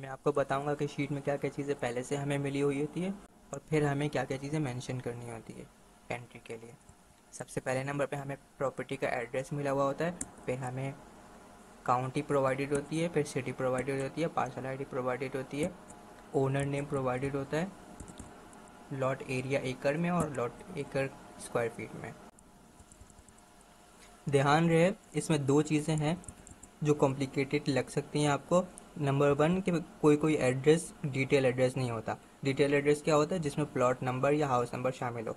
मैं आपको बताऊंगा कि शीट में क्या क्या चीज़ें पहले से हमें मिली हुई होती है और फिर हमें क्या क्या चीज़ें मेंशन करनी होती है एंट्री के लिए। सबसे पहले नंबर पे हमें प्रॉपर्टी का एड्रेस मिला हुआ होता है, फिर हमें काउंटी प्रोवाइडेड होती है, फिर सिटी प्रोवाइडेड होती है, पार्सल आईडी प्रोवाइडेड होती है, ओनर नेम प्रोवाइडेड होता है, लॉट एरिया एकड़ में और लॉट एकड़ स्क्वायर फीट में। ध्यान रहे इसमें दो चीज़ें हैं जो कॉम्प्लिकेटेड लग सकती हैं आपको। नंबर वन कि कोई कोई एड्रेस डिटेल एड्रेस नहीं होता। डिटेल एड्रेस क्या होता है? जिसमें प्लॉट नंबर या हाउस नंबर शामिल हो,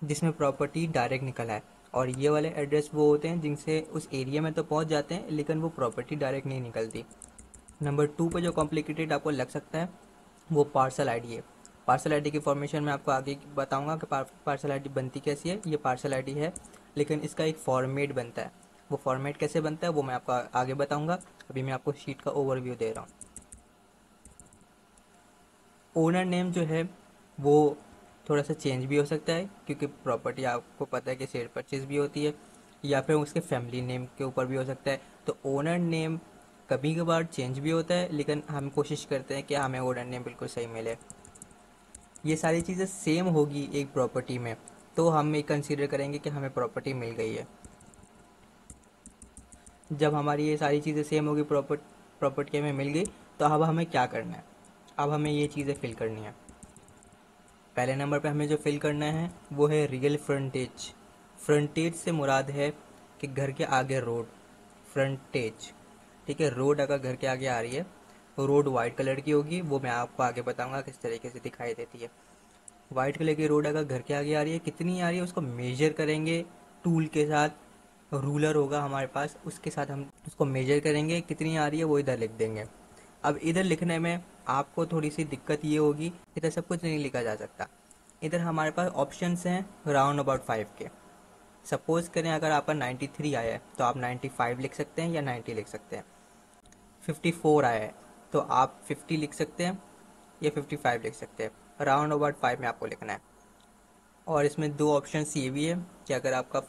जिसमें प्रॉपर्टी डायरेक्ट निकल आए। और ये वाले एड्रेस वो होते हैं जिनसे उस एरिया में तो पहुंच जाते हैं लेकिन वो प्रॉपर्टी डायरेक्ट नहीं निकलती। नंबर टू पे जो कॉम्प्लिकेटेड आपको लग सकता है वो पार्सल आईडी है। पार्सल आईडी की फॉर्मेशन में आपको आगे बताऊंगा कि पार्सल आईडी बनती कैसी है। ये पार्सल आईडी है लेकिन इसका एक फॉर्मेट बनता है। वो फॉर्मेट कैसे बनता है वो मैं आपको आगे बताऊंगा। अभी मैं आपको शीट का ओवरव्यू दे रहा हूँ। ओनर नेम जो है वो थोड़ा सा चेंज भी हो सकता है क्योंकि प्रॉपर्टी आपको पता है कि शेयर परचेज भी होती है, या फिर उसके फैमिली नेम के ऊपर भी हो सकता है। तो ओनर नेम कभी कभार चेंज भी होता है लेकिन हम कोशिश करते हैं कि हमें ओनर नेम बिल्कुल सही मिले। ये सारी चीज़ें सेम होगी एक प्रॉपर्टी में तो हम ये कंसीडर करेंगे कि हमें प्रॉपर्टी मिल गई है। जब हमारी ये सारी चीज़ें सेम होगी, प्रॉपर्टी हमें मिल गई, तो अब हमें क्या करना है? अब हमें ये चीज़ें फिल करनी है। पहले नंबर पे हमें जो फिल करना है वो है रियल फ्रंटेज। फ्रंटेज से मुराद है कि घर के आगे रोड, फ्रंटेज। ठीक है, रोड अगर घर के आगे आ रही है तो रोड वाइट कलर की होगी, वो मैं आपको आगे बताऊंगा किस तरीके से दिखाई देती है। वाइट कलर की रोड अगर घर के आगे आ रही है, कितनी आ रही है उसको मेजर करेंगे टूल के साथ। रूलर होगा हमारे पास, उसके साथ हम उसको मेजर करेंगे, कितनी आ रही है वो इधर लिख देंगे। अब इधर लिखने में आपको थोड़ी सी दिक्कत ये होगी, इधर सब कुछ नहीं लिखा जा सकता। इधर हमारे पास ऑप्शंस हैं राउंड अबाउट 5 के। सपोज करें अगर आपका 93 आया है तो आप 95 लिख सकते हैं या 90 लिख सकते हैं। 54 आया है तो आप 50 लिख सकते हैं या 55 लिख सकते हैं। राउंड अबाउट 5 में आपको लिखना है। और इसमें दो ऑप्शन ये भी है कि अगर आपका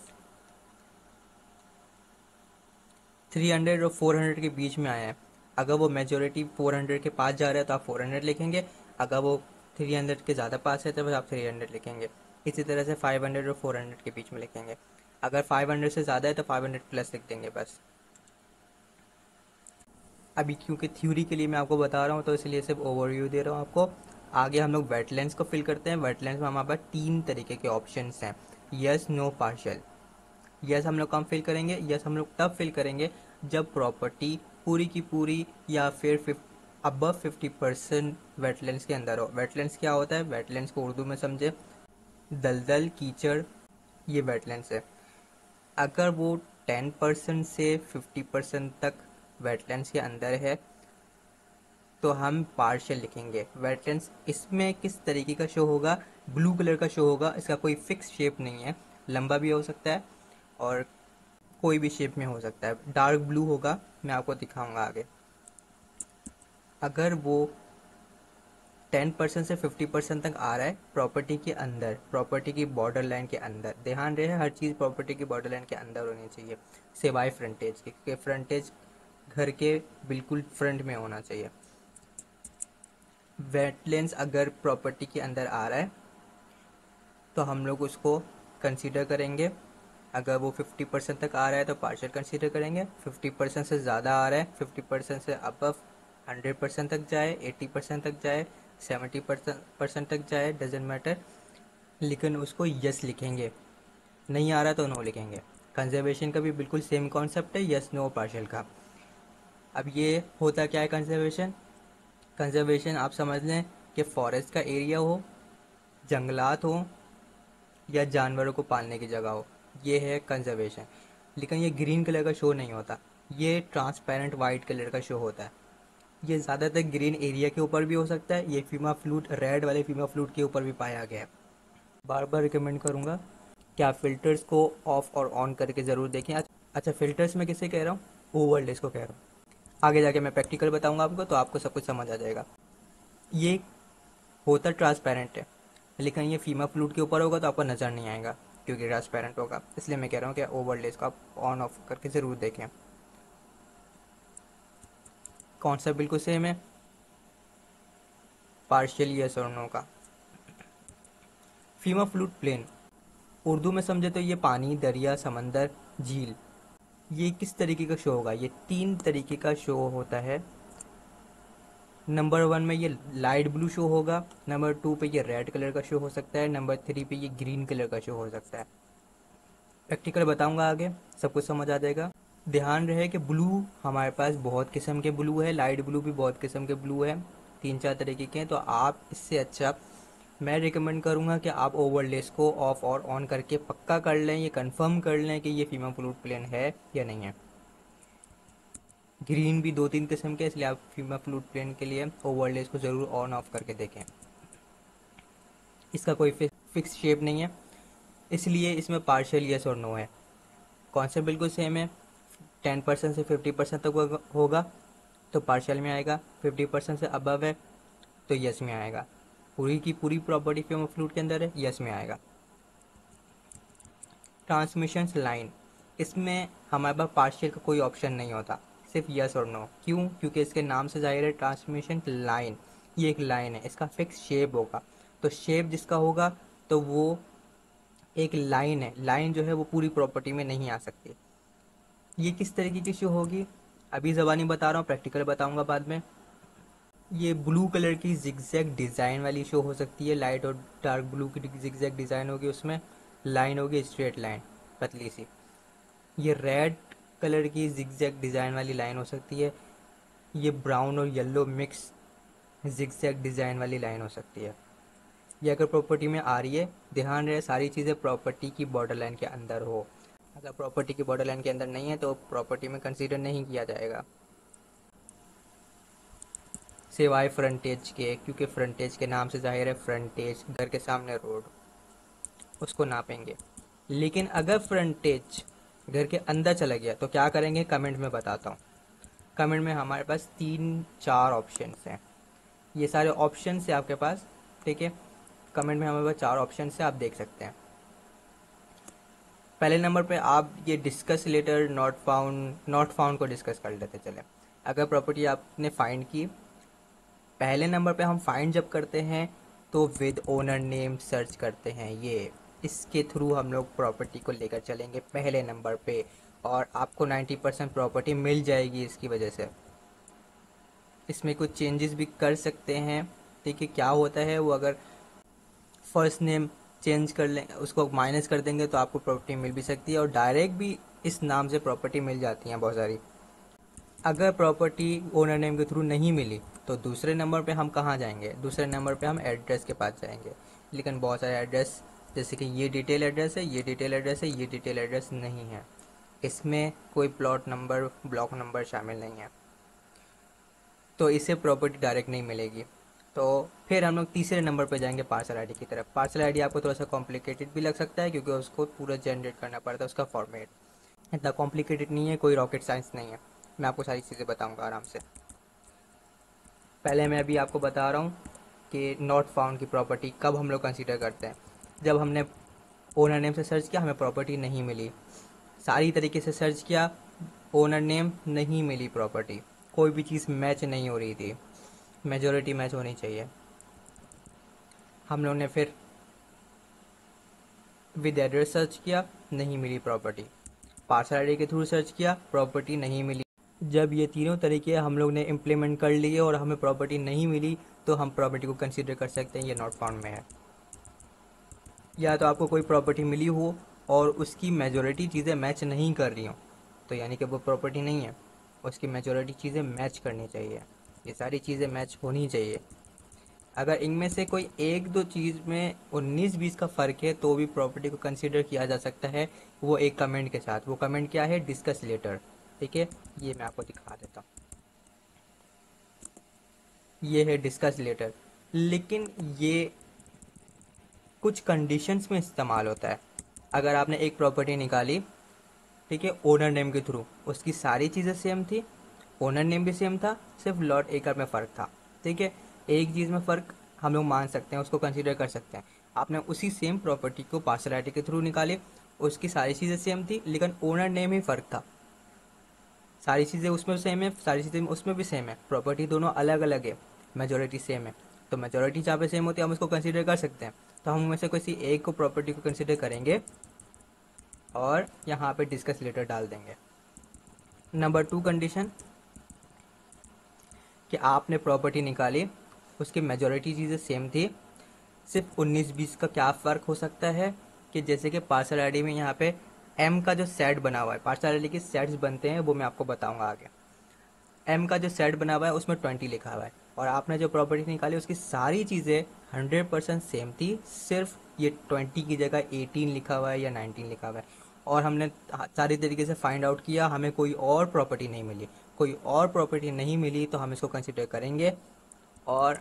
300 और 400 के बीच में आया है, अगर वो मेजोरिटी 400 के पास जा रहा है तो आप 400 लिखेंगे, अगर वो 300 के ज़्यादा पास है तो बस आप 300 लिखेंगे। इसी तरह से 500 और 400 के बीच में लिखेंगे। अगर 500 से ज़्यादा है तो 500 प्लस लिख देंगे बस। अभी क्योंकि थ्योरी के लिए मैं आपको बता रहा हूँ तो इसलिए सिर्फ ओवरव्यू दे रहा हूँ आपको। आगे हम लोग वेटलैंड्स को फिल करते हैं। वेटलैंड्स में हमारे पास 3 तरीके के ऑप्शंस हैं, यस नो पार्शियल। यस हम लोग कम फिल करेंगे, यस हम लोग तब फिल करेंगे जब प्रॉपर्टी पूरी की पूरी या फिर अबव 50% वेटलैंड्स के अंदर हो। वेटलैंड्स क्या होता है? वेटलैंड्स को उर्दू में समझे, दलदल कीचड़, ये वेटलैंड्स है। अगर वो 10% से 50% तक वेटलैंड्स के अंदर है तो हम पार्शियल लिखेंगे। वेटलैंड्स इसमें किस तरीके का शो होगा? ब्लू कलर का शो होगा। इसका कोई फिक्स शेप नहीं है, लंबा भी हो सकता है और कोई भी शेप में हो सकता है। डार्क ब्लू होगा, मैं आपको दिखाऊंगा आगे। अगर वो 10% से 50% तक आ रहा है प्रॉपर्टी के अंदर, प्रॉपर्टी की बॉर्डर लाइन के अंदर, ध्यान रहे हर चीज़ प्रॉपर्टी की बॉर्डर लाइन के अंदर होनी चाहिए सिवाय फ्रंटेज के, क्योंकि फ्रंटेज घर के बिल्कुल फ्रंट में होना चाहिए। वेटलैंड्स अगर प्रॉपर्टी के अंदर आ रहा है तो हम लोग उसको कंसीडर करेंगे। अगर वो 50% तक आ रहा है तो पार्शियल कंसीडर करेंगे। 50% से ज़्यादा आ रहा है, 50% से अबव 100% तक जाए, 80% तक जाए, 70% तक जाए, डजेंट मैटर, लेकिन उसको यस लिखेंगे। नहीं आ रहा तो नो लिखेंगे। कंजर्वेशन का भी बिल्कुल सेम कॉन्सेप्ट है, यस नो पार्शियल का। अब ये होता क्या है कंजर्वेशन? कंजर्वेशन आप समझ लें कि फॉरेस्ट का एरिया हो, जंगलात हो या जानवरों को पालने की जगह हो, ये है कंजर्वेशन। लेकिन ये ग्रीन कलर का शो नहीं होता, ये ट्रांसपेरेंट वाइट कलर का शो होता है। ये ज़्यादातर ग्रीन एरिया के ऊपर भी हो सकता है। ये फीमा फ्लूट, रेड वाले फीमा फ्लूट के ऊपर भी पाया गया है। बार बार रिकमेंड करूँगा कि आप फिल्टर्स को ऑफ और ऑन करके ज़रूर देखें। अच्छा, फिल्टर्स में किसे कह रहा हूँ? ओवरलेस को कह रहा हूँ। आगे जाके मैं प्रैक्टिकल बताऊँगा आपको तो आपको सब कुछ समझ आ जाएगा। ये होता ट्रांसपेरेंट है लेकिन ये फीमा फ्लूट के ऊपर होगा तो आपको नज़र नहीं आएगा क्योंकि ट्रांसपेरेंट होगा। इसलिए मैं कह रहा हूँ कि ओवरलेस को आप ऑन ऑफ करके ज़रूर देखें। कॉन्सेप्ट बिल्कुल सेम है। पार्शियल यस और नो का। फीमा फ्लूट प्लेन, उर्दू में समझे तो ये पानी, दरिया, समंदर, झील। ये किस तरीके का शो होगा? ये 3 तरीके का शो होता है। नंबर 1 में ये लाइट ब्लू शो होगा, नंबर 2 पे ये रेड कलर का शो हो सकता है, नंबर 3 पे ये ग्रीन कलर का शो हो सकता है। प्रैक्टिकल बताऊंगा आगे, सब कुछ समझ आ जाएगा। ध्यान रहे कि ब्लू हमारे पास बहुत किस्म के ब्लू है, लाइट ब्लू भी बहुत किस्म के ब्लू है, 3-4 तरीके के हैं। तो आप इससे अच्छा मैं रिकमेंड करूंगा कि आप ओवरलेस को ऑफ और ऑन करके पक्का कर लें, ये कंफर्म कर लें कि ये फीमा फ्लूट प्लेन है या नहीं है। ग्रीन भी 2-3 किस्म के, इसलिए आप फीमा फ्लूट प्लेन के लिए ओवरलेस को ज़रूर ऑन ऑफ करके देखें। इसका कोई फिक्स शेप नहीं है, इसलिए इसमें पार्शियल यस और नो है। कॉन्सेप्ट बिल्कुल सेम है। 10% से 50% तक होगा तो पार्शियल में आएगा, 50% से अबव है तो यस में आएगा। पूरी की पूरी प्रॉपर्टी फीमा फ्लूट के अंदर है, यस में आएगा। ट्रांसमिशन लाइन, इसमें हमारे पास पार्शियल का कोई ऑप्शन नहीं होता, सिर्फ यस और नो। क्यों? क्योंकि इसके नाम से जाहिर है ट्रांसमिशन लाइन, ये एक लाइन है, इसका फिक्स शेप होगा। तो शेप जिसका होगा तो वो एक लाइन है, लाइन जो है वो पूरी प्रॉपर्टी में नहीं आ सकती। ये किस तरीके की शो होगी अभी ज़बानी बता रहा हूँ, प्रैक्टिकल बताऊंगा बाद में। ये ब्लू कलर की जिगजैग डिज़ाइन वाली शो हो सकती है, लाइट और डार्क ब्लू की जिगजैग डिज़ाइन होगी, उसमें लाइन होगी स्ट्रेट लाइन पतली सी। ये रेड कलर की जिगजैग डिज़ाइन वाली लाइन हो सकती है, ये ब्राउन और येलो मिक्स जिगजैग डिज़ाइन वाली लाइन हो सकती है। ये अगर प्रॉपर्टी में आ रही है, ध्यान रहे सारी चीज़ें प्रॉपर्टी की बॉर्डर लाइन के अंदर हो। अगर प्रॉपर्टी की बॉर्डर लाइन के अंदर नहीं है तो प्रॉपर्टी में कंसीडर नहीं किया जाएगा, सिवाय फ्रंटेज के, क्योंकि फ्रंटेज के नाम से जाहिर है फ्रंटेज, घर के सामने रोड, उसको नापेंगे। लेकिन अगर फ्रंटेज घर के अंदर चला गया तो क्या करेंगे, कमेंट में बताता हूँ। कमेंट में हमारे पास 3-4 ऑप्शन हैं, ये सारे ऑप्शन है आपके पास, ठीक है। कमेंट में हमारे पास 4 ऑप्शन है, आप देख सकते हैं। पहले नंबर पे आप ये डिस्कस लेटर नॉट फाउंड को डिस्कस कर लेते चले। अगर प्रॉपर्टी आपने फाइंड की, पहले नंबर पे हम फाइंड जब करते हैं तो विद ओनर नेम सर्च करते हैं, ये इसके थ्रू हम लोग प्रॉपर्टी को लेकर चलेंगे पहले नंबर पे, और आपको 90% प्रॉपर्टी मिल जाएगी इसकी वजह से। इसमें कुछ चेंजेस भी कर सकते हैं, ठीक है। क्या होता है वो, अगर फर्स्ट नेम चेंज कर लें, उसको माइनस कर देंगे तो आपको प्रॉपर्टी मिल भी सकती है, और डायरेक्ट भी इस नाम से प्रॉपर्टी मिल जाती हैं बहुत सारी। अगर प्रॉपर्टी ओनर नेम के थ्रू नहीं मिली तो दूसरे नंबर पे हम कहाँ जाएंगे, दूसरे नंबर पे हम एड्रेस के पास जाएंगे। लेकिन बहुत सारे एड्रेस, जैसे कि ये डिटेल एड्रेस है, ये डिटेल एड्रेस है, ये डिटेल एड्रेस नहीं है, इसमें कोई प्लॉट नंबर, ब्लॉक नंबर शामिल नहीं है, तो इससे प्रॉपर्टी डायरेक्ट नहीं मिलेगी। तो फिर हम लोग तीसरे नंबर पर जाएंगे पार्सल आईडी की तरफ। पार्सल आईडी आपको थोड़ा सा कॉम्प्लिकेटेड भी लग सकता है, क्योंकि उसको पूरा जनरेट करना पड़ता है, उसका फॉर्मेट इतना कॉम्प्लिकेटेड नहीं है, कोई रॉकेट साइंस नहीं है। मैं आपको सारी चीज़ें बताऊंगा आराम से। पहले मैं अभी आपको बता रहा हूँ कि नॉट फाउंड की प्रॉपर्टी कब हम लोग कंसीडर करते हैं। जब हमने ओनर नेम से सर्च किया, हमें प्रॉपर्टी नहीं मिली, सारी तरीके से सर्च किया, ओनर नेम नहीं मिली प्रॉपर्टी, कोई भी चीज़ मैच नहीं हो रही थी, मेजॉरिटी मैच होनी चाहिए। हम लोग ने फिर विद एड्रेस सर्च किया, नहीं मिली प्रॉपर्टी। पार्सल आईडी के थ्रू सर्च किया, प्रॉपर्टी नहीं मिली। जब ये तीनों तरीके हम लोग ने इम्प्लीमेंट कर लिए और हमें प्रॉपर्टी नहीं मिली, तो हम प्रॉपर्टी को कंसीडर कर सकते हैं ये नॉट फाउंड में है। या तो आपको कोई प्रॉपर्टी मिली हो और उसकी मेजॉरिटी चीज़ें मैच नहीं कर रही हों, तो यानी कि वो प्रॉपर्टी नहीं है, उसकी मेजॉरिटी चीज़ें मैच करनी चाहिए, ये सारी चीज़ें मैच होनी चाहिए। अगर इनमें से कोई 1-2 चीज़ में 19-20 का फ़र्क है तो भी प्रॉपर्टी को कंसीडर किया जा सकता है, वो एक कमेंट के साथ। वो कमेंट क्या है, डिस्कस लेटर, ठीक है। ये मैं आपको दिखा देता हूँ, ये है डिस्कस लेटर। लेकिन ये कुछ कंडीशंस में इस्तेमाल होता है। अगर आपने एक प्रॉपर्टी निकाली, ठीक है, ओनर नेम के थ्रू, उसकी सारी चीज़ें सेम थी, ओनर नेम भी सेम था, सिर्फ लॉट एकड़ में फ़र्क था, ठीक है। एक चीज़ में फ़र्क हम लोग मान सकते हैं, उसको कंसीडर कर सकते हैं। आपने उसी सेम प्रॉपर्टी को पार्सल आईडी के थ्रू निकाली, उसकी सारी चीज़ें सेम थी, लेकिन ओनर नेम ही फ़र्क था। सारी चीज़ें उसमें सेम है, सारी चीज़ें उसमें भी सेम है, प्रॉपर्टी दोनों अलग अलग है, मेजॉरिटी सेम है, तो मेजॉरिटी जहाँ पे सेम होती है हम उसको कंसिडर कर सकते हैं। तो हम में से किसी एक को प्रॉपर्टी को कंसिडर करेंगे और यहाँ पे डिस्कस लेटर डाल देंगे। नंबर 2 कंडीशन कि आपने प्रॉपर्टी निकाली, उसकी मेजॉरिटी चीज़ें सेम थी, सिर्फ 19-20 का क्या फ़र्क हो सकता है कि जैसे कि पार्सल आईडी में यहाँ पे एम का जो सेट बना हुआ है, पार्सल आईडी के सेट्स बनते हैं वो मैं आपको बताऊंगा आगे। एम का जो सेट बना हुआ है उसमें 20 लिखा हुआ है और आपने जो प्रॉपर्टी निकाली उसकी सारी चीज़ें 100% सेम थी, सिर्फ ये 20 की जगह 18 लिखा हुआ है या 19 लिखा हुआ है। और हमने सारी तरीके से फाइंड आउट किया, हमें कोई और प्रॉपर्टी नहीं मिली। कोई और प्रॉपर्टी नहीं मिली तो हम इसको कंसिडर करेंगे और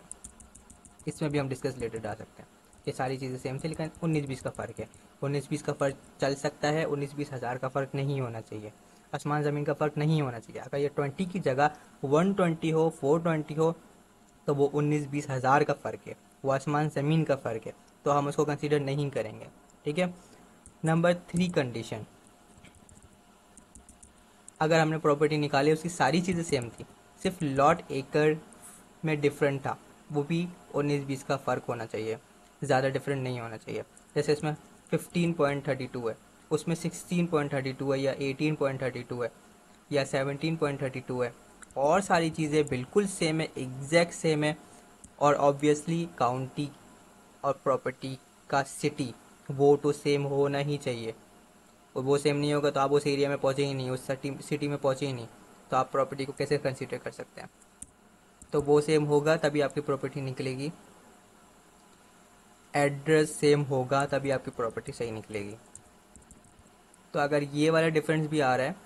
इसमें भी हम डिस्कस लेटर डाल सकते हैं। ये सारी चीज़ें सेम थी लेकिन 19-20 का फ़र्क है। 19-20 का फ़र्क चल सकता है, 19-20 हज़ार का फ़र्क नहीं होना चाहिए, आसमान ज़मीन का फ़र्क नहीं होना चाहिए। अगर ये 20 की जगह 120 हो, 420 हो, तो वो 19-20 हज़ार का फ़र्क है, वो आसमान ज़मीन का फ़र्क है, तो हम उसको कंसिडर नहीं करेंगे। ठीक है। नंबर 3 कंडीशन, अगर हमने प्रॉपर्टी निकाली उसकी सारी चीज़ें सेम थी, सिर्फ लॉट एकड़ में डिफरेंट था, वो भी 19-20 का फ़र्क होना चाहिए, ज़्यादा डिफरेंट नहीं होना चाहिए। जैसे इसमें 15.32 है, उसमें 16.32 है या 18.32 है या 17.32 है, और सारी चीज़ें बिल्कुल सेम है, एग्जैक्ट सेम है। और ऑब्वियसली काउंटी और प्रॉपर्टी का सिटी वो तो सेम होना ही चाहिए, और वो सेम नहीं होगा तो आप उस एरिया में पहुँचे ही नहीं, उस सिटी में पहुँचे ही नहीं, तो आप प्रॉपर्टी को कैसे कंसिडर कर सकते हैं। तो वो सेम होगा तभी आपकी प्रॉपर्टी निकलेगी, एड्रेस सेम होगा तभी आपकी प्रॉपर्टी सही निकलेगी। तो अगर ये वाला डिफरेंस भी आ रहा है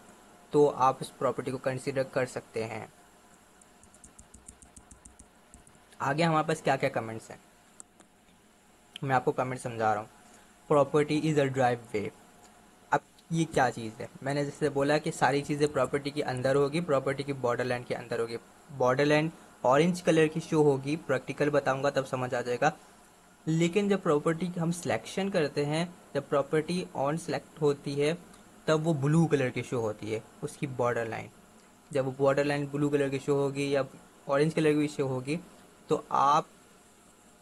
तो आप उस प्रॉपर्टी को कंसिडर कर सकते हैं। आगे हमारे पास क्या क्या कमेंट्स हैं, मैं आपको कमेंट समझा रहा हूँ। प्रॉपर्टी इज़ अ ड्राइव वे। अब ये क्या चीज़ है, मैंने जैसे बोला कि सारी चीज़ें प्रॉपर्टी के अंदर होगी, प्रॉपर्टी की बॉर्डर लाइन के अंदर होगी। बॉर्डर लाइन ऑरेंज कलर की शो होगी, प्रैक्टिकल बताऊंगा तब समझ आ जाएगा। लेकिन जब प्रॉपर्टी हम सिलेक्शन करते हैं, जब प्रॉपर्टी ऑन सेलेक्ट होती है तब वो ब्लू कलर की शो होती है उसकी बॉर्डर लाइन। जब वो बॉर्डर लाइन ब्लू कलर की शो होगी या ऑरेंज कलर की शो होगी तो आप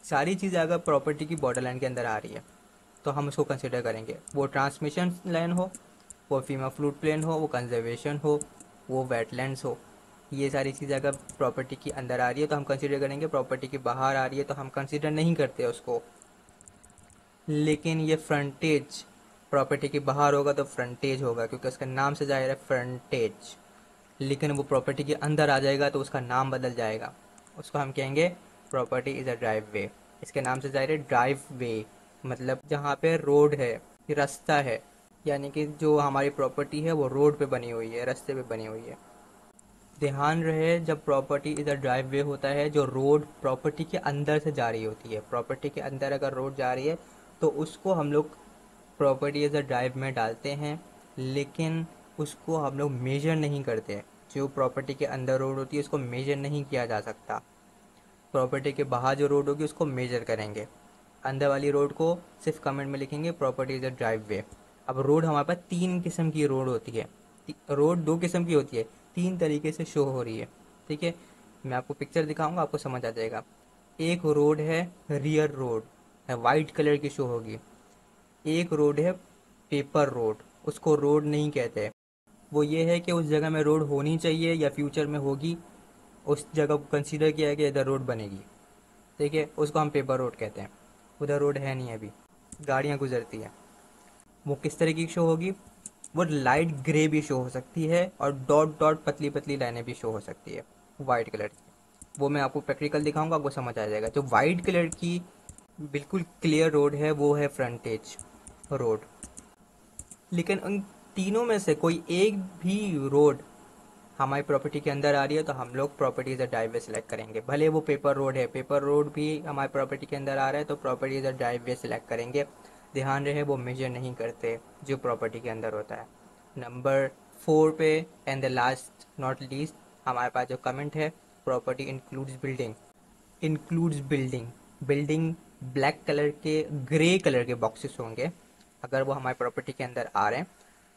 सारी चीज़ें अगर प्रॉपर्टी की बॉर्डर लाइन के अंदर आ रही है तो हम उसको कंसिडर करेंगे, वो ट्रांसमिशन लाइन हो, वो फीमा फ्लूट प्लेन हो, वो कंजर्वेशन हो, वो वेटलैंड्स हो, ये सारी चीज़ें अगर प्रॉपर्टी के अंदर आ रही है तो हम कंसिडर करेंगे। प्रॉपर्टी के बाहर आ रही है तो हम कंसिडर नहीं करते उसको। लेकिन ये फ्रंटेज प्रॉपर्टी के बाहर होगा तो फ्रंटेज होगा क्योंकि उसका नाम से जाहिर है फ्रंटेज। लेकिन वो प्रॉपर्टी के अंदर आ जाएगा तो उसका नाम बदल जाएगा, उसको हम कहेंगे प्रॉपर्टी इज़ अ ड्राइव वे। इसके नाम से जाहिर है ड्राइव वे, मतलब जहाँ पे रोड है, रास्ता है, यानी कि जो हमारी प्रॉपर्टी है वो रोड पे बनी हुई है, रास्ते पे बनी हुई है। ध्यान रहे जब प्रॉपर्टी इधर ड्राइव वे होता है, जो रोड प्रॉपर्टी के अंदर से जा रही होती है, प्रॉपर्टी के अंदर अगर रोड जा रही है तो उसको हम लोग प्रॉपर्टी इधर ड्राइव में डालते हैं, लेकिन उसको हम लोग मेजर नहीं करते। जो प्रॉपर्टी के अंदर रोड होती है उसको मेजर नहीं किया जा सकता। प्रॉपर्टी के बाहर जो रोड होगी उसको मेजर करेंगे, अंदर वाली रोड को सिर्फ कमेंट में लिखेंगे प्रॉपर्टी इज अ ड्राइव वे। अब रोड हमारे पास 3 किस्म की रोड होती है, रोड 2 किस्म की होती है, 3 तरीके से शो हो रही है। ठीक है, मैं आपको पिक्चर दिखाऊंगा, आपको समझ आ जाएगा। एक रोड है रियर रोड, है वाइट कलर की शो होगी। एक रोड है पेपर रोड, उसको रोड नहीं कहते। वो ये है कि उस जगह में रोड होनी चाहिए या फ्यूचर में होगी, उस जगह को कंसीडर किया है कि इधर रोड बनेगी। ठीक है, उसको हम पेपर रोड कहते हैं। उधर रोड है नहीं, अभी गाड़ियाँ गुजरती हैं। वो किस तरह की शो होगी, वो लाइट ग्रे भी शो हो सकती है और डॉट डॉट पतली पतली लाइनें भी शो हो सकती है वाइट कलर की। वो मैं आपको प्रैक्टिकल दिखाऊंगा, आपको समझ आ जाएगा। जो वाइट कलर की बिल्कुल क्लियर रोड है वो है फ्रंटेज रोड। लेकिन उन तीनों में से कोई एक भी रोड हमारी प्रॉपर्टी के अंदर आ रही है तो हम लोग property is a drive way select करेंगे। भले वो पेपर रोड है, पेपर रोड भी हमारी प्रॉपर्टी के अंदर आ रहा है तो property is a drive way select करेंगे। ध्यान रहे वो मेजर नहीं करते जो प्रॉपर्टी के अंदर होता है। नंबर 4 पे and the last not least हमारे पास जो कमेंट है, property includes building. Includes building, building black colour के ग्रे कलर के बॉक्सेस होंगे, अगर वो हमारी प्रॉपर्टी के अंदर आ रहे हैं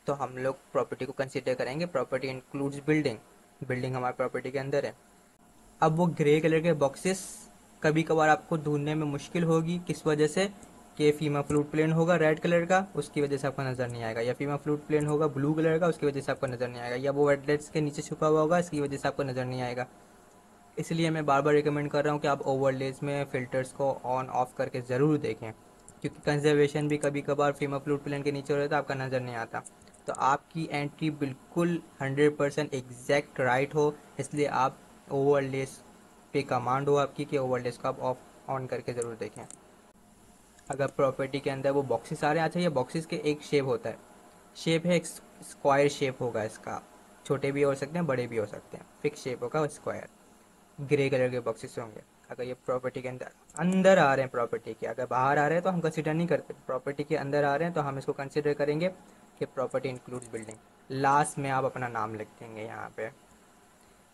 तो हम लोग प्रॉपर्टी को कंसीडर करेंगे प्रॉपर्टी इंक्लूड्स बिल्डिंग। बिल्डिंग हमारी प्रॉपर्टी के अंदर है। अब वो ग्रे कलर के बॉक्सेस कभी कभार आपको ढूंढने में मुश्किल होगी, किस वजह से, कि फीमा फ्लूट प्लेन होगा रेड कलर का, उसकी वजह से आपको नज़र नहीं आएगा, या फीमा फ्लूट प्लेन होगा ब्लू कलर का, उसकी वजह से आपको नज़र नहीं आएगा, या वो वेटलेट्स के नीचे छुपा हुआ होगा, इसकी वजह से आपको नज़र नहीं आएगा। इसलिए मैं बार बार रिकमेंड कर रहा हूँ कि आप ओवरलेज में फ़िल्टर्स को ऑन ऑफ करके ज़रूर देखें, क्योंकि कंजर्वेशन भी कभी कभार फीमा फ्लूट प्लेन के नीचे हो रहा है तो आपका नज़र नहीं आता। तो आपकी एंट्री बिल्कुल 100% एग्जैक्ट राइट हो, इसलिए आप ओवरलेस पे कमांड हो आपकी कि ओवरलेस को आप ऑफ ऑन करके ज़रूर देखें। अगर प्रॉपर्टी के अंदर वो बॉक्सेस आ रहे हैं, अच्छा ये बॉक्सेस के एक शेप होता है, शेप है एक स्क्वायर शेप होगा इसका, छोटे भी हो सकते हैं बड़े भी हो सकते हैं, फिक्स शेप होगा स्क्वायर, ग्रे कलर के बॉक्सेस होंगे। अगर ये प्रॉपर्टी के अंदर अंदर आ रहे हैं प्रॉपर्टी के, अगर बाहर आ रहे हैं तो हम कंसिडर नहीं करते, प्रॉपर्टी के अंदर आ रहे हैं तो हम इसको कंसिडर करेंगे कि प्रॉपर्टी इंक्लूड्स बिल्डिंग। लास्ट में आप अपना नाम लिख देंगे यहाँ पे।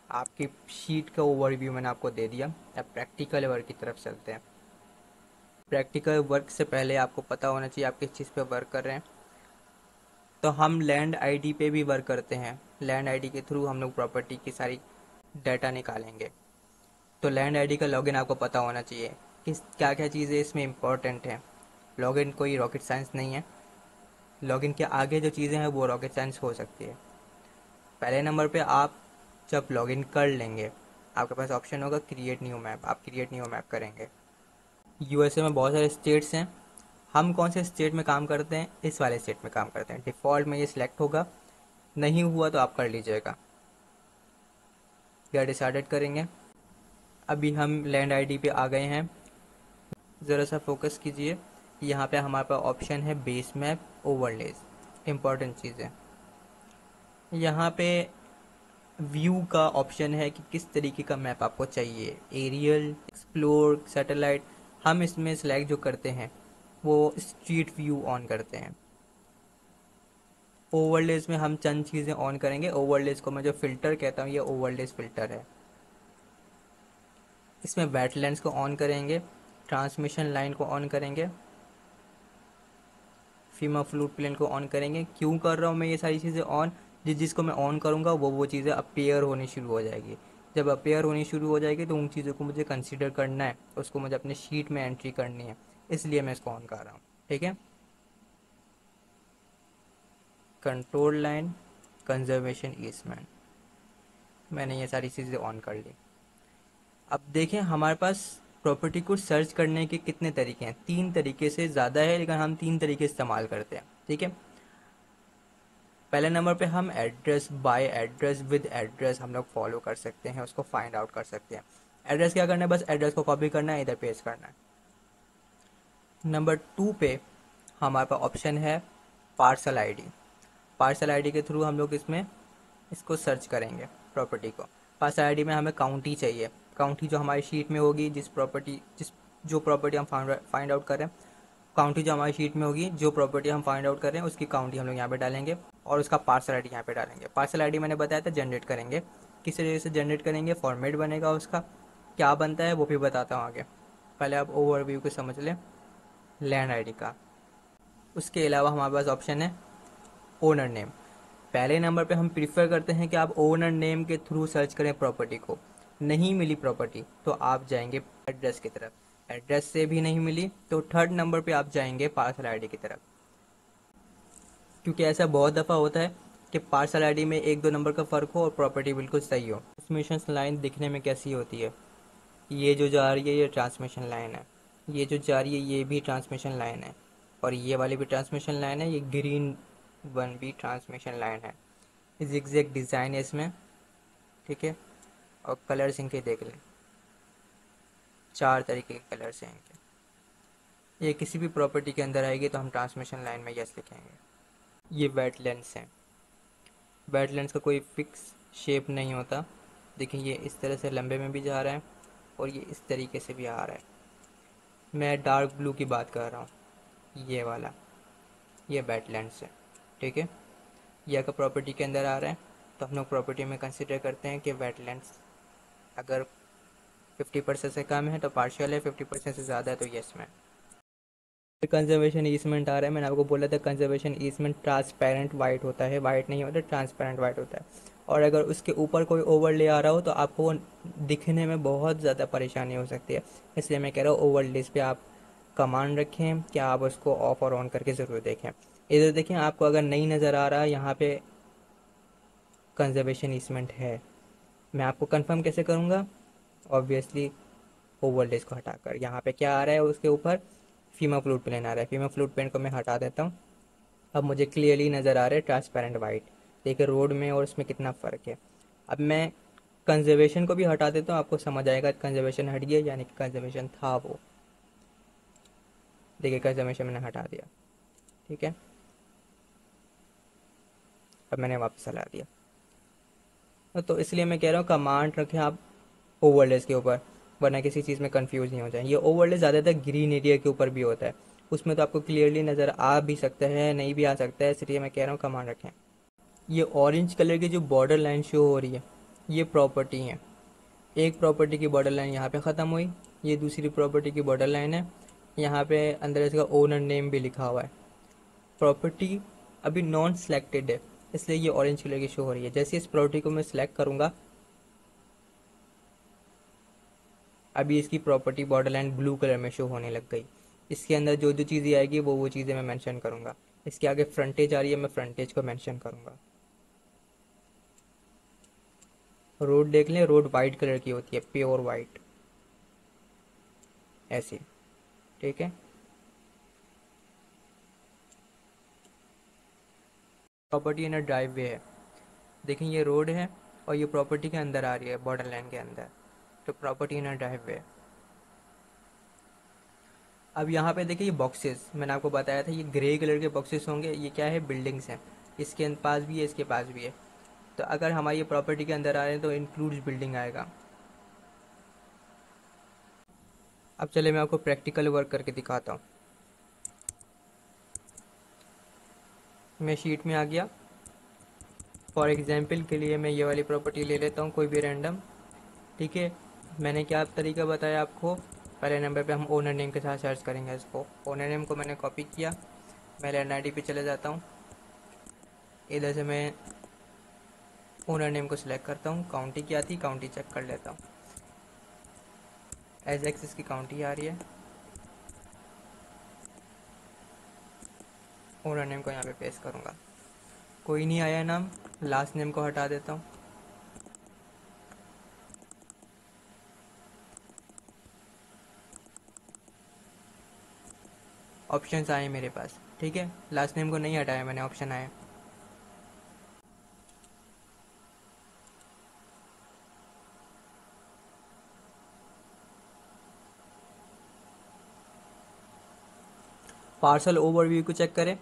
आपकी शीट का ओवरव्यू मैंने आपको दे दिया। अब प्रैक्टिकल वर्क की तरफ चलते हैं। प्रैक्टिकल वर्क से पहले आपको पता होना चाहिए आप किस चीज़ पे वर्क कर रहे हैं। तो हम लैंड आईडी पे भी वर्क करते हैं, लैंड आईडी के थ्रू हम लोग प्रॉपर्टी की सारी डाटा निकालेंगे। तो लैंड आईडी का लॉगिन आपको पता होना चाहिए, किस क्या क्या चीज़ें इसमें इंपॉर्टेंट हैं। लॉगिन कोई रॉकेट साइंस नहीं है, लॉगिन के आगे जो चीज़ें हैं वो रॉकेट साइंस हो सकती है। पहले नंबर पे आप जब लॉगिन कर लेंगे आपके पास ऑप्शन होगा क्रिएट न्यू मैप, आप क्रिएट न्यू मैप करेंगे। यूएसए में बहुत सारे स्टेट्स हैं, हम कौन से स्टेट में काम करते हैं, इस वाले स्टेट में काम करते हैं। डिफ़ॉल्ट में ये सिलेक्ट होगा, नहीं हुआ तो आप कर लीजिएगा। या डिसाइडेड करेंगे। अभी हम लैंड आईडी पे आ गए हैं, ज़रा सा फोकस कीजिए। यहाँ पे हमारे पास ऑप्शन है बेस मैप ओवरलेज, इम्पॉर्टेंट चीज़ है। यहाँ पे व्यू का ऑप्शन है कि किस तरीके का मैप आपको चाहिए, एरियल, एक्सप्लोर, सैटेलाइट। हम इसमें सेलेक्ट जो करते हैं वो स्ट्रीट व्यू ऑन करते हैं। ओवरलेज में हम चंद चीज़ें ऑन करेंगे। ओवरलेज को मैं जो फ़िल्टर कहता हूँ ये ओवरलेज फ़िल्टर है। इसमें वेटलैंड्स को ऑन करेंगे, ट्रांसमिशन लाइन को ऑन करेंगे, फीमा फ्लूट प्लेन को ऑन करेंगे। क्यों कर रहा हूँ मैं ये सारी चीज़ें ऑन, जिसको मैं ऑन करूँगा वो चीज़ें अपेयर होनी शुरू हो जाएगी। जब अपेयर होनी शुरू हो जाएगी तो उन चीज़ों को मुझे कंसीडर करना है, उसको मुझे अपने शीट में एंट्री करनी है, इसलिए मैं इसको ऑन कर रहा हूँ। ठीक है, कंट्रोल लाइन, कंजर्वेशन ईस्टमेंट, मैंने ये सारी चीज़ें ऑन कर ली। अब देखें हमारे पास प्रॉपर्टी को सर्च करने के कितने तरीके हैं, 3 तरीके से ज़्यादा है, लेकिन हम 3 तरीके इस्तेमाल करते हैं। ठीक है, पहले नंबर पे हम address by address with address हम लोग फॉलो कर सकते हैं, उसको फाइंड आउट कर सकते हैं। एड्रेस क्या करना है, बस एड्रेस को कॉपी करना है, इधर पेस्ट करना है। नंबर 2 पे हमारे पास ऑप्शन है पार्सल आईडी। पार्सल आईडी के थ्रू हम लोग इसमें इसको सर्च करेंगे प्रॉपर्टी को। पार्सल आईडी में हमें काउंटी चाहिए, काउंटी जो हमारी शीट में होगी, जो प्रॉपर्टी हम फाइंड आउट कर रहे हैं, काउंटी जो हमारी शीट में होगी, जो प्रॉपर्टी हम फाइंड आउट कर रहे हैं उसकी काउंटी हम लोग यहाँ पे डालेंगे और उसका पार्सल आईडी यहाँ पे डालेंगे। पार्सल आईडी मैंने बताया था जनरेट करेंगे, किस तरीके से जनरेट करेंगे, फॉर्मेट बनेगा उसका, क्या बनता है वो भी बताता हूँ आगे। पहले आप ओवरव्यू को समझ लें लैंड आईडी का। उसके अलावा हमारे पास ऑप्शन है ओनर नेम। पहले नंबर पे हम प्रीफर करते हैं कि आप ओनर नेम के थ्रू सर्च करें प्रॉपर्टी को। नहीं मिली प्रॉपर्टी तो आप जाएंगे एड्रेस की तरफ, एड्रेस से भी नहीं मिली तो थर्ड नंबर पे आप जाएंगे पार्सल आईडी की तरफ। क्योंकि ऐसा बहुत दफ़ा होता है कि पार्सल आईडी में 1-2 नंबर का फ़र्क हो और प्रॉपर्टी बिल्कुल सही हो। ट्रांसमिशन लाइन दिखने में कैसी होती है, ये जो जा रही है ये ट्रांसमिशन लाइन है, ये जो जा रही है ये भी ट्रांसमिशन लाइन है, और ये वाली भी ट्रांसमिशन लाइन है, ये ग्रीन वन भी ट्रांसमिशन लाइन है। जिगजैग डिज़ाइन है इसमें। ठीक है, और कलर्स इनके देख लें, 4 तरीके के कलर्स हैं इनके। ये किसी भी प्रॉपर्टी के अंदर आएगी तो हम ट्रांसमिशन लाइन में यस लिखेंगे। ये वेटलैंड्स हैं, वेटलैंड्स का कोई फिक्स शेप नहीं होता। देखिए ये इस तरह से लंबे में भी जा रहा है और ये इस तरीके से भी आ रहा है। मैं डार्क ब्लू की बात कर रहा हूँ, ये वाला, ये वेटलैंड्स है। ठीक है, ये अगर प्रॉपर्टी के अंदर आ रहा है तो हम लोग प्रॉपर्टी में कंसिडर करते हैं कि वेटलैंड्स अगर 50% से कम है तो पार्शियल है, 50% से ज़्यादा है तो यस में। कंजर्वेशन ईसमेंट आ रहा है, मैंने आपको बोला था कंजर्वेशन ईसमेंट ट्रांसपेरेंट वाइट होता है, वाइट नहीं होता, ट्रांसपेरेंट वाइट होता है। और अगर उसके ऊपर कोई ओवरले आ रहा हो तो आपको वो दिखने में बहुत ज़्यादा परेशानी हो सकती है। इसलिए मैं कह रहा हूँ ओवरलेस पे आप कमांड रखें कि आप उसको ऑफ और ऑन करके ज़रूर देखें। इधर देखें, आपको अगर नहीं नज़र आ रहा यहाँ पे कंजर्वेशन ईसमेंट है, मैं आपको कंफर्म कैसे करूँगा? ऑब्वियसली ओवरलेस को हटाकर। यहाँ पे क्या आ रहा है उसके ऊपर? फीमा फ्लूट प्लेन आ रहा है। फीमा फ्लूट प्लेन को मैं हटा देता हूँ। अब मुझे क्लियरली नज़र आ रहा है ट्रांसपेरेंट वाइट। देखिए रोड में और उसमें कितना फ़र्क है। अब मैं कंजर्वेशन को भी हटा देता हूँ, आपको समझ आएगा कंजर्वेशन हट गया यानी कि कंजर्वेशन था वो। देखिए कंजर्वेशन मैंने हटा दिया, ठीक है। अब मैंने वापस हटा दिया। तो इसलिए मैं कह रहा हूँ कमांड रखें आप ओवरलेस के ऊपर, वरना किसी चीज़ में कंफ्यूज नहीं हो जाए। ये ओवरले ज़्यादातर ग्रीन एरिया के ऊपर भी होता है, उसमें तो आपको क्लियरली नज़र आ भी सकता है, नहीं भी आ सकता है, इसलिए मैं कह रहा हूँ कमांड रखें। ये ऑरेंज कलर की जो बॉर्डर लाइन शो हो रही है, ये प्रॉपर्टी है। एक प्रॉपर्टी की बॉर्डर लाइन यहाँ पे ख़त्म हुई, ये दूसरी प्रॉपर्टी की बॉर्डर लाइन है। यहाँ पे अंदर इसका ओनर नेम भी लिखा हुआ है। प्रॉपर्टी अभी नॉन सिलेक्टेड है, इसलिए ये ऑरेंज कलर की शो हो रही है। जैसे इस प्रॉपर्टी को मैं सिलेक्ट करूँगा, अभी इसकी property border line blue colour में शो होने लग गई। इसके अंदर जो जो चीज़ें आएगी वो चीज़ें मैं मेंशन करूँगा। इसके आगे फ्रंटेज आ रही है, मैं फ्रंटेज को मेंशन करूँगा। रोड देख लें, रोड वाइट कलर की होती है, प्योर वाइट, ऐसी, ठीक है। प्रॉपर्टी इन ड्राइव वे है, देखें ये रोड है और ये प्रॉपर्टी के अंदर आ रही है बॉर्डर लाइन के अंदर, तो प्रॉपर्टी इन ड्राइव वे। अब यहाँ पे देखिए ये बॉक्सेस मैंने आपको बताया था, ये ग्रे कलर के बॉक्सेस होंगे, ये क्या है? बिल्डिंग्स हैं। इसके पास भी है, इसके पास भी है। तो अगर हमारी ये प्रॉपर्टी के अंदर आ रहे हैं तो इंक्लूड्स बिल्डिंग आएगा। अब चले मैं आपको प्रैक्टिकल वर्क करके दिखाता हूँ। मैं शीट में आ गया। फॉर एग्जांपल के लिए मैं ये वाली प्रॉपर्टी ले लेता हूँ, कोई भी रैंडम, ठीक है। मैंने क्या तरीका बताया आपको? पहले नंबर पे हम ओनर नेम के साथ सर्च करेंगे इसको। ओनर नेम को मैंने कॉपी किया, मैं लैंड आईडी पे चले जाता हूँ। इधर से मैं ओनर नेम को सिलेक्ट करता हूँ। काउंटी क्या थी, काउंटी चेक कर लेता हूँ। एज एक्सिस की काउंटी आ रही है। ओनर नेम को यहाँ पे पेस्ट करूँगा, कोई नहीं आया नाम। लास्ट नेम को हटा देता हूँ। ऑप्शंस आए मेरे पास, ठीक है। लास्ट नेम को नहीं हटाया मैंने, ऑप्शन आए। पार्सल ओवरव्यू को चेक करें।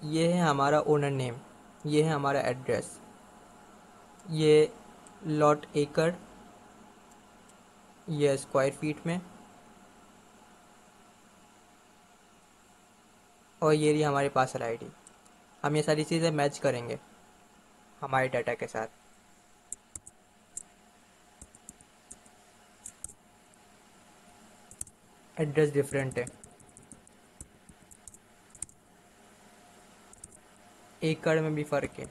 ये है हमारा ओनर नेम, ये है हमारा एड्रेस, ये लॉट एकड़, ये स्क्वायर फीट में, और ये रही हमारी पार्सल आईडी। हम ये सारी चीज़ें मैच करेंगे हमारे डाटा के साथ। एड्रेस डिफरेंट है, एकड़ में भी फ़र्क है।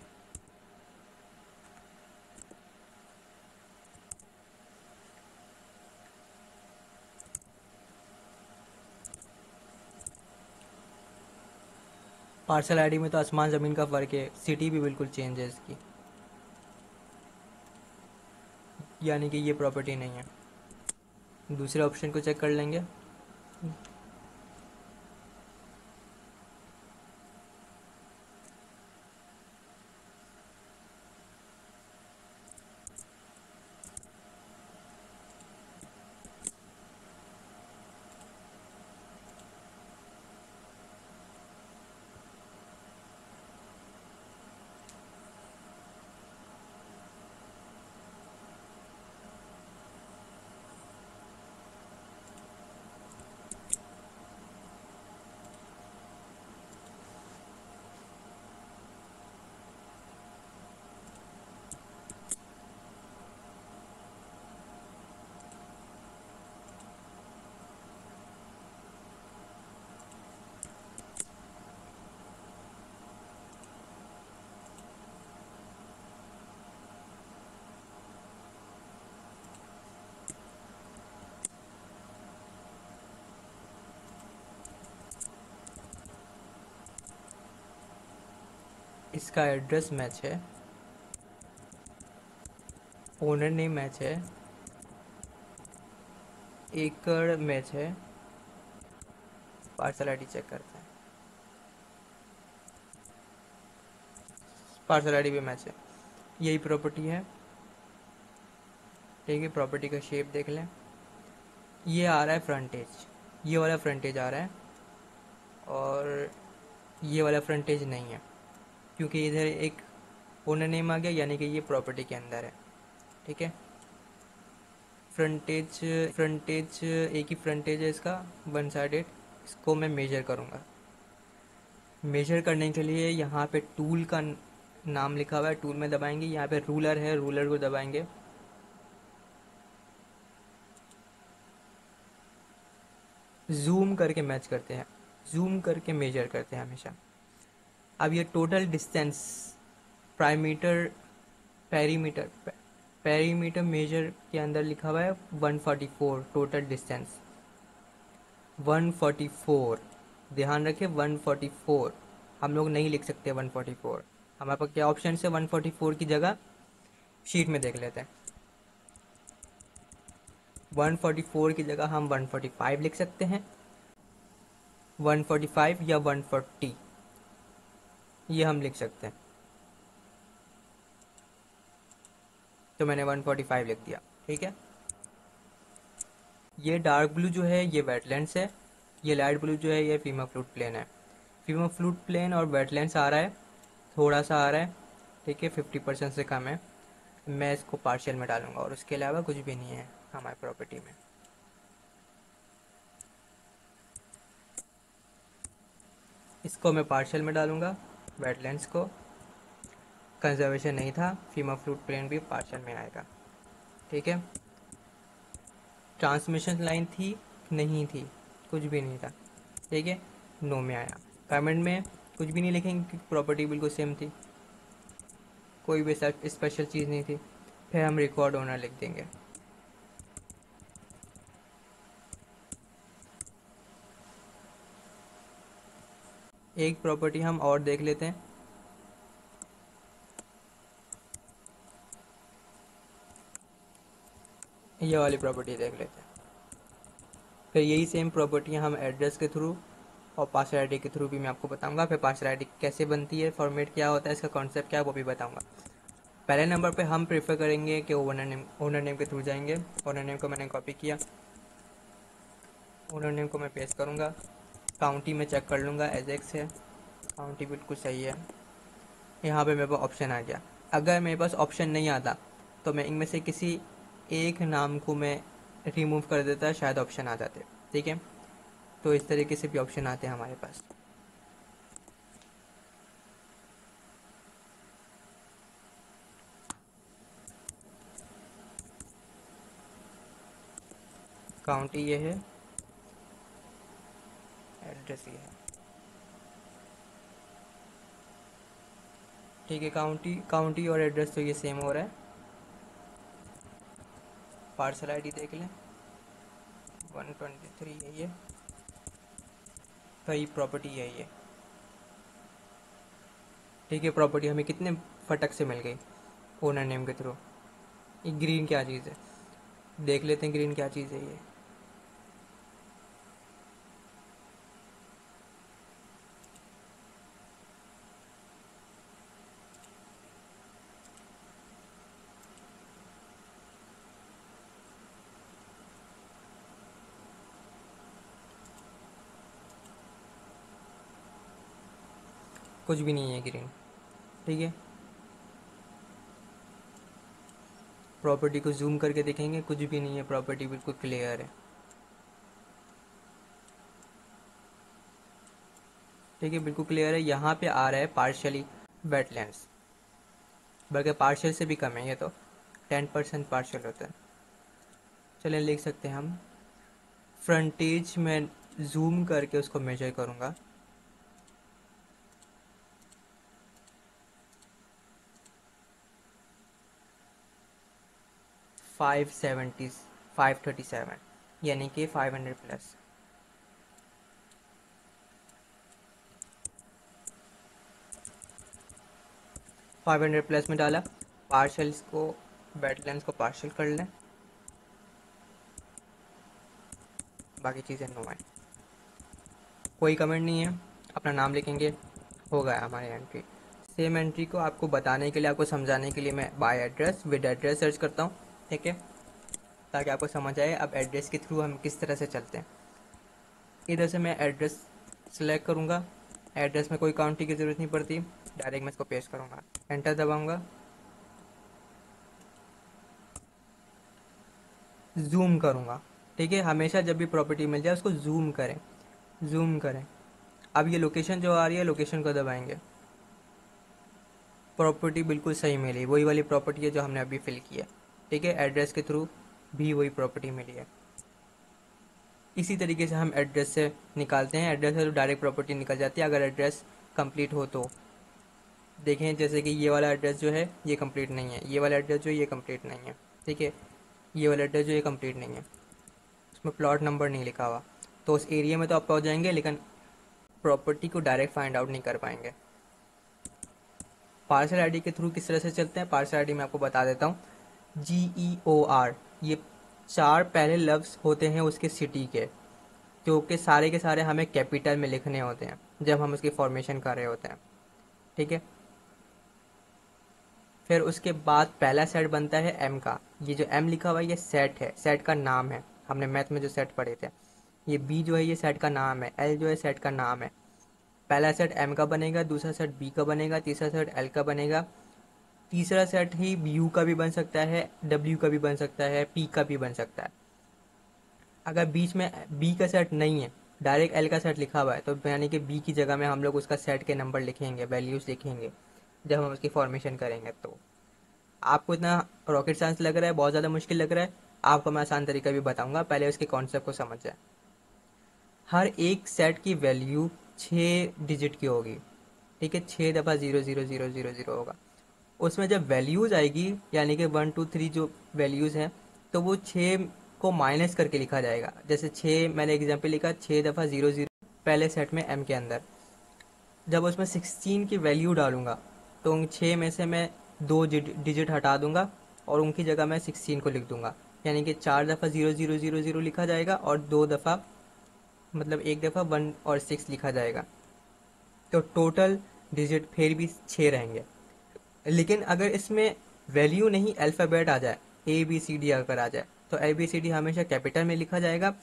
पार्सल आईडी में तो आसमान ज़मीन का फ़र्क है, सिटी भी बिल्कुल चेंज है इसकी, यानी कि ये प्रॉपर्टी नहीं है। दूसरे ऑप्शन को चेक कर लेंगे। इसका एड्रेस मैच है, ओनर नेम मैच है, एकड़ मैच है, पार्सल आईडी चेक करते हैं, पार्सल आईडी भी मैच है, यही प्रॉपर्टी है। ठीक है, प्रॉपर्टी का शेप देख लें, ये आ रहा है फ्रंटेज, ये वाला फ्रंटेज आ रहा है और ये वाला फ्रंटेज नहीं है, क्योंकि इधर एक ओनर नेम आ गया, यानी कि ये प्रॉपर्टी के अंदर है। ठीक है, फ्रंटेज फ्रंटेज एक ही फ्रंटेज है इसका, वन साइडेड। इसको मैं मेजर करूँगा। मेजर करने के लिए यहाँ पे टूल का नाम लिखा हुआ है, टूल में दबाएंगे, यहाँ पे रूलर है, रूलर को दबाएंगे, जूम करके मैच करते हैं, जूम करके मेजर करते हैं हमेशा। अब ये total distance perimeter perimeter perimeter measure के अंदर लिखा हुआ है 144 टोटल डिस्टेंस, 144, ध्यान रखें 144, हम लोग नहीं लिख सकते 144। हमारे पास क्या ऑप्शन है, 144 की जगह शीट में देख लेते हैं। 144 की जगह हम 145 लिख सकते हैं, 145 या 140 ये हम लिख सकते हैं। तो मैंने 145 लिख दिया। ठीक है, ये डार्क ब्लू जो है ये वेटलैंड्स है, ये लाइट ब्लू जो है ये फीमा फ्लूट प्लेन है। फीमा फ्लूट प्लेन और वेटलैंड्स आ रहा है, थोड़ा सा आ रहा है। ठीक है, 50% से कम है, मैं इसको पार्शियल में डालूंगा और उसके अलावा कुछ भी नहीं है हमारी प्रॉपर्टी में। इसको मैं पार्शियल में डालूंगा, वेटलैंड्स को, कंजर्वेशन नहीं था, फीमा फ्लूट प्लेन भी पार्शियल में आएगा। ठीक है, ट्रांसमिशन लाइन थी, नहीं थी, कुछ भी नहीं था। ठीक है, नो में आया। पेमेंट में कुछ भी नहीं लिखेंगे क्योंकि प्रॉपर्टी बिल्कुल सेम थी, कोई भी स्पेशल चीज़ नहीं थी। फिर हम रिकॉर्ड ओनर लिख देंगे। एक प्रॉपर्टी हम और देख लेते हैं, ये वाली प्रॉपर्टी देख लेते हैं। फिर यही सेम प्रॉपर्टियाँ हम एड्रेस के थ्रू और पासवर्ड आईडी के थ्रू भी मैं आपको बताऊंगा। फिर पासवर्ड आईडी कैसे बनती है, फॉर्मेट क्या होता है, इसका कॉन्सेप्ट क्या है वो भी बताऊंगा। पहले नंबर पे हम प्रेफर करेंगे कि ओनर नेम के थ्रू जाएंगे। ओनर नेम को मैंने कॉपी किया, ओनर नेम को मैं पेस्ट करूँगा, काउंटी में चेक कर लूँगा, एजेक्स है, काउंटी बिल्कुल सही है। यहाँ पे मेरे पास ऑप्शन आ गया। अगर मेरे पास ऑप्शन नहीं आता तो मैं इनमें से किसी एक नाम को मैं रिमूव कर देता, शायद ऑप्शन आ जाते। ठीक है, तो इस तरीके से भी ऑप्शन आते हैं हमारे पास। काउंटी ये है, एड्रेस ये है। ठीक है, काउंटी काउंटी और एड्रेस तो ये सेम हो रहा है। पार्सल आईडी देख लें, 123 है ये, तो ये प्रॉपर्टी यही है। ठीक है, प्रॉपर्टी हमें कितने फटक से मिल गई ओनर नेम के थ्रू। ये ग्रीन क्या चीज़ है, देख लेते हैं ग्रीन क्या चीज़ है ये। कुछ भी नहीं है ग्रीन। ठीक है, प्रॉपर्टी को जूम करके देखेंगे, कुछ भी नहीं है, प्रॉपर्टी बिल्कुल क्लियर है। ठीक है, बिल्कुल क्लियर है। यहाँ पे आ रहा है पार्शियली वेटलैंड्स, बल्कि पार्शियल से भी कम है ये तो, 10% पार्शियल होता है। चलिए लिख सकते हैं हम, फ्रंटेज में जूम करके उसको मेजर करूँगा, 570 537, यानी कि 500 प्लस। 500 प्लस में डाला, पार्शल इसको वेटलैंड्स को पार्शल कर लें, बाकी चीज़ें नो है, कोई कमेंट नहीं है, अपना नाम लिखेंगे, हो गया हमारी एंट्री। सेम एंट्री को आपको बताने के लिए, आपको समझाने के लिए मैं by address with address search करता हूँ, ठीक है, ताकि आपको समझ आए अब एड्रेस के थ्रू हम किस तरह से चलते हैं। इधर से मैं एड्रेस सेलेक्ट करूँगा, एड्रेस में कोई काउंटी की ज़रूरत नहीं पड़ती, डायरेक्ट मैं इसको पेस्ट करूँगा, एंटर दबाऊँगा, जूम करूँगा, ठीक है, हमेशा जब भी प्रॉपर्टी मिल जाए उसको जूम करें, जूम करें। अब ये लोकेशन जो आ रही है, लोकेशन को दबाएंगे, प्रॉपर्टी बिल्कुल सही मिली, वही वाली प्रॉपर्टी है जो हमने अभी फिल की है, ठीक है, एड्रेस के थ्रू भी वही प्रॉपर्टी मिली है। इसी तरीके से हम एड्रेस से निकालते हैं, एड्रेस से तो डायरेक्ट प्रॉपर्टी निकल जाती है अगर एड्रेस कंप्लीट हो तो। देखें जैसे कि ये वाला एड्रेस जो है ये कंप्लीट नहीं है, ये वाला एड्रेस जो है ये कंप्लीट नहीं है, ठीक है, ये वाला एड्रेस जो है कंप्लीट नहीं है, उसमें प्लॉट नंबर नहीं लिखा हुआ, तो उस एरिया में तो आप पहुंच जाएंगे लेकिन प्रॉपर्टी को डायरेक्ट फाइंड आउट नहीं कर पाएंगे। पार्सल आईडी के थ्रू किस तरह से चलते हैं, पार्सल आईडी मैं आपको बता देता हूँ, GEOR, ये 4 पहले लफ्ज़ होते हैं उसके सिटी के, जो कि सारे के सारे हमें कैपिटल में लिखने होते हैं जब हम उसकी फॉर्मेशन कर रहे होते हैं, ठीक है। फिर उसके बाद पहला सेट बनता है M का, ये जो M लिखा हुआ है ये सेट है, सेट का नाम है, हमने मैथ में जो सेट पढ़े थे, ये B जो है ये सेट का नाम है, L जो है सेट का नाम है। पहला सेट M का बनेगा, दूसरा सेट B का बनेगा, तीसरा सेट L का बनेगा, तीसरा सेट ही U का भी बन सकता है, W का भी बन सकता है, P का भी बन सकता है। अगर बीच में B का सेट नहीं है, डायरेक्ट L का सेट लिखा हुआ है, तो यानी कि B की जगह में हम लोग उसका सेट के नंबर लिखेंगे, वैल्यूज़ लिखेंगे जब हम उसकी फॉर्मेशन करेंगे। तो आपको इतना रॉकेट साइंस लग रहा है, बहुत ज़्यादा मुश्किल लग रहा है, आपको मैं आसान तरीका भी बताऊंगा, पहले उसके कॉन्सेप्ट को समझ जाए। हर एक सेट की वैल्यू 6 डिजिट की होगी, ठीक है, 6 दफ़ा 0 0 0 0 0 होगा। उसमें जब वैल्यूज़ आएगी यानी कि 1 2 3 जो वैल्यूज़ हैं, तो वो 6 को माइनस करके लिखा जाएगा। जैसे 6 मैंने एग्जाम्पल लिखा, 6 दफ़ा 0 0 पहले सेट में M के अंदर, जब उसमें 16 की वैल्यू डालूंगा तो उन 6 में से मैं 2 डिजिट हटा दूंगा और उनकी जगह मैं 16 को लिख दूंगा, यानी कि 4 दफ़ा 0 0 0 0 लिखा जाएगा और 2 दफ़ा मतलब 1 दफ़ा 1 और 6 लिखा जाएगा, तो टोटल डिजिट फिर भी 6 रहेंगे। लेकिन अगर इसमें वैल्यू नहीं अल्फ़ाबेट आ जाए, ABCD अगर आ जाए, तो ABCD हमेशा कैपिटल में लिखा जाएगा।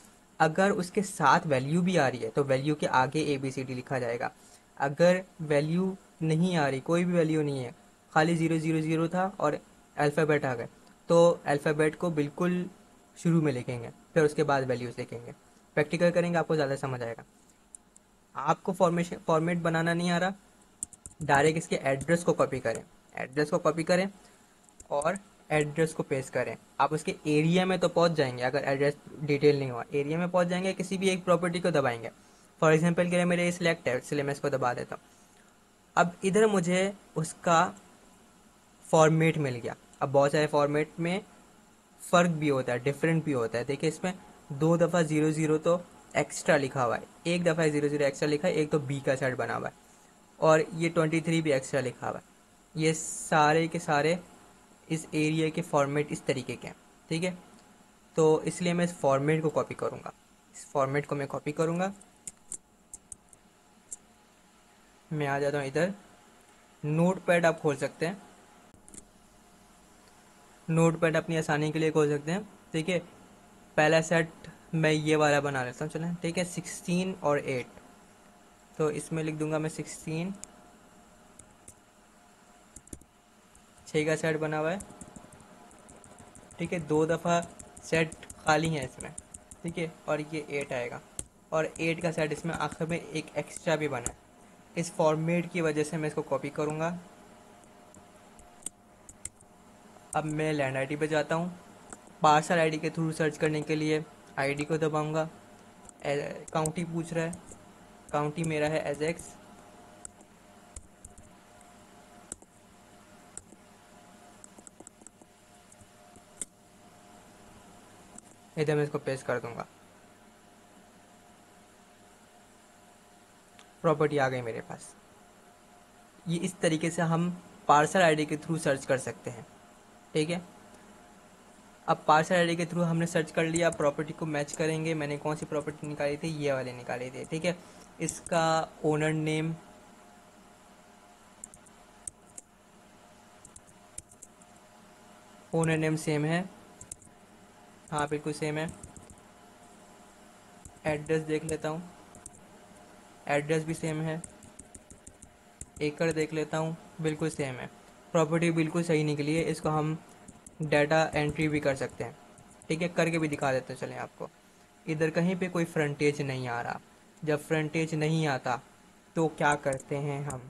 अगर उसके साथ वैल्यू भी आ रही है तो वैल्यू के आगे ABCD लिखा जाएगा। अगर वैल्यू नहीं आ रही, कोई भी वैल्यू नहीं है, खाली 0 0 0 था और अल्फ़ाबेट आ गए, तो अल्फ़ाबेट को बिल्कुल शुरू में लिखेंगे, फिर उसके बाद वैल्यूज़ लिखेंगे। प्रैक्टिकल करेंगे आपको ज़्यादा समझ आएगा। आपको फॉर्मेट बनाना नहीं आ रहा, डायरेक्ट इसके एड्रेस को कॉपी करें, एड्रेस को कॉपी करें और एड्रेस को पेस्ट करें। आप उसके एरिया में तो पहुंच जाएंगे, अगर एड्रेस डिटेल नहीं हुआ, एरिया में पहुंच जाएंगे, किसी भी एक प्रॉपर्टी को दबाएंगे। फॉर एग्जांपल के लिए मेरे सिलेक्ट है, इसलिए मैं इसको दबा देता हूँ। अब इधर मुझे उसका फॉर्मेट मिल गया। अब बहुत सारे फॉर्मेट में फ़र्क भी होता है, डिफरेंट भी होता है। देखिए इसमें 2 दफ़ा 0 0 तो एक्स्ट्रा लिखा हुआ है, 1 दफ़ा 0 0 एक्स्ट्रा लिखा है, एक तो B का सेट बना हुआ है, और ये 23 भी एक्स्ट्रा लिखा हुआ है। ये सारे के सारे इस एरिया के फॉर्मेट इस तरीके के हैं, ठीक है। तो इसलिए मैं इस फॉर्मेट को कॉपी करूँगा, इस फॉर्मेट को मैं कॉपी करूँगा। मैं आ जाता हूँ इधर, नोट पैड आप खोल सकते हैं, नोट पैड अपनी आसानी के लिए खोल सकते हैं, ठीक है। पहला सेट मैं ये वाला बना लेता हूँ, चलें, ठीक है, 16 और 8, तो इसमें लिख दूंगा मैं 16, 6 का सेट बना हुआ है, ठीक है, 2 दफ़ा सेट खाली है इसमें, ठीक है, और ये 8 आएगा, और 8 का सेट इसमें आखिर में एक एक्स्ट्रा भी बना है। इस फॉर्मेट की वजह से मैं इसको कॉपी करूँगा। अब मैं लैंड आईडी पे जाता हूँ, पार्सल आईडी के थ्रू सर्च करने के लिए आईडी को दबाऊँगा, काउंटी पूछ रहा है, काउंटी मेरा है एजेक्स, इधर मैं इसको पेस्ट कर दूंगा, प्रॉपर्टी आ गई मेरे पास। ये इस तरीके से हम पार्सल आईडी के थ्रू सर्च कर सकते हैं। ठीक है, अब पार्सल आईडी के थ्रू हमने सर्च कर लिया, प्रॉपर्टी को मैच करेंगे। मैंने कौन सी प्रॉपर्टी निकाली थी, ये वाली निकाली थी। ठीक है, इसका ओनर नेम सेम है, हाँ बिल्कुल सेम है। एड्रेस देख लेता हूँ, एड्रेस भी सेम है। एकड़ देख लेता हूँ, बिल्कुल सेम है। प्रॉपर्टी बिल्कुल सही निकली है। इसको हम डाटा एंट्री भी कर सकते हैं। ठीक है, करके भी दिखा देते हैं, चलें आपको। इधर कहीं पे कोई फ्रंटेज नहीं आ रहा। जब फ्रंटेज नहीं आता तो क्या करते हैं हम,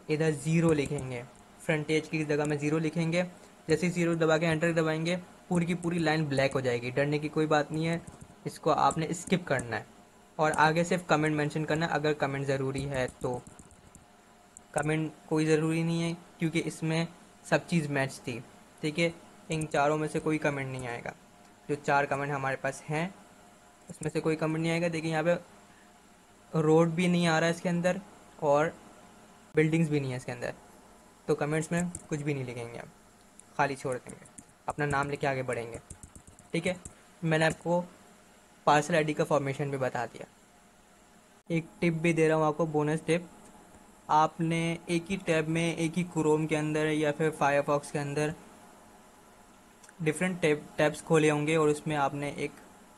इधर ज़ीरो लिखेंगे। फ्रंटेज की जगह में ज़ीरो लिखेंगे। जैसे ही ज़ीरो दबा के एंटर दबाएंगे, पूरी की पूरी लाइन ब्लैक हो जाएगी। डरने की कोई बात नहीं है, इसको आपने स्किप करना है और आगे सिर्फ कमेंट मेंशन करना है, अगर कमेंट ज़रूरी है तो। कमेंट कोई ज़रूरी नहीं है क्योंकि इसमें सब चीज़ मैच थी। ठीक है, इन चारों में से कोई कमेंट नहीं आएगा। जो चार कमेंट हमारे पास हैं उसमें से कोई कमेंट नहीं आएगा। देखिए यहाँ पे रोड भी नहीं आ रहा है इसके अंदर और बिल्डिंग्स भी नहीं है इसके अंदर, तो कमेंट्स में कुछ भी नहीं लिखेंगे हम, खाली छोड़ देंगे, अपना नाम लेके आगे बढ़ेंगे। ठीक है, मैंने आपको पार्सल आईडी का फॉर्मेशन भी बता दिया। एक टिप भी दे रहा हूँ आपको, बोनस टिप। आपने एक ही टैब में, एक ही क्रोम के अंदर या फिर फायरफॉक्स के अंदर डिफरेंट टैब्स खोले होंगे और उसमें आपने एक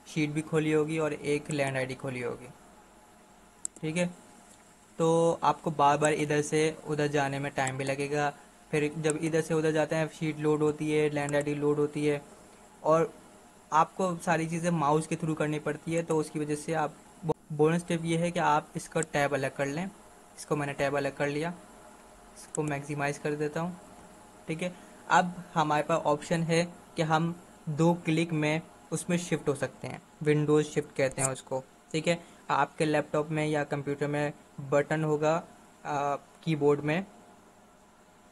शीट भी खोली होगी और एक लैंड आईडी खोली होगी। ठीक है, तो आपको बार बार इधर से उधर जाने में टाइम भी लगेगा। फिर जब इधर से उधर जाते हैं, शीट लोड होती है, लैंड आईडी लोड होती है और आपको सारी चीज़ें माउस के थ्रू करनी पड़ती है। तो उसकी वजह से आप, बोनस टिप ये है कि आप इसका टैब अलग कर लें। इसको मैंने टैब अलग कर लिया, इसको मैक्सिमाइज़ कर देता हूँ। ठीक है, अब हमारे पास ऑप्शन है कि हम 2 क्लिक में उसमें शिफ्ट हो सकते हैं। विंडोज़ शिफ्ट कहते हैं उसको। ठीक है, आपके लैपटॉप में या कंप्यूटर में बटन होगा, कीबोर्ड में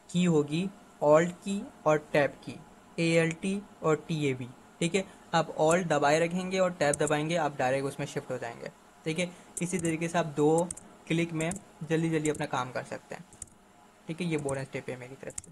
की होगी, ऑल्ट की और टैब की, ALT और TAB। ठीक है, आप ऑल्ट दबाए रखेंगे और टैब दबाएंगे, आप डायरेक्ट उसमें शिफ्ट हो जाएंगे। ठीक है, इसी तरीके से आप 2 क्लिक में जल्दी जल्दी अपना काम कर सकते हैं। ठीक है, ये बोनस टिप है मेरी तरफ से।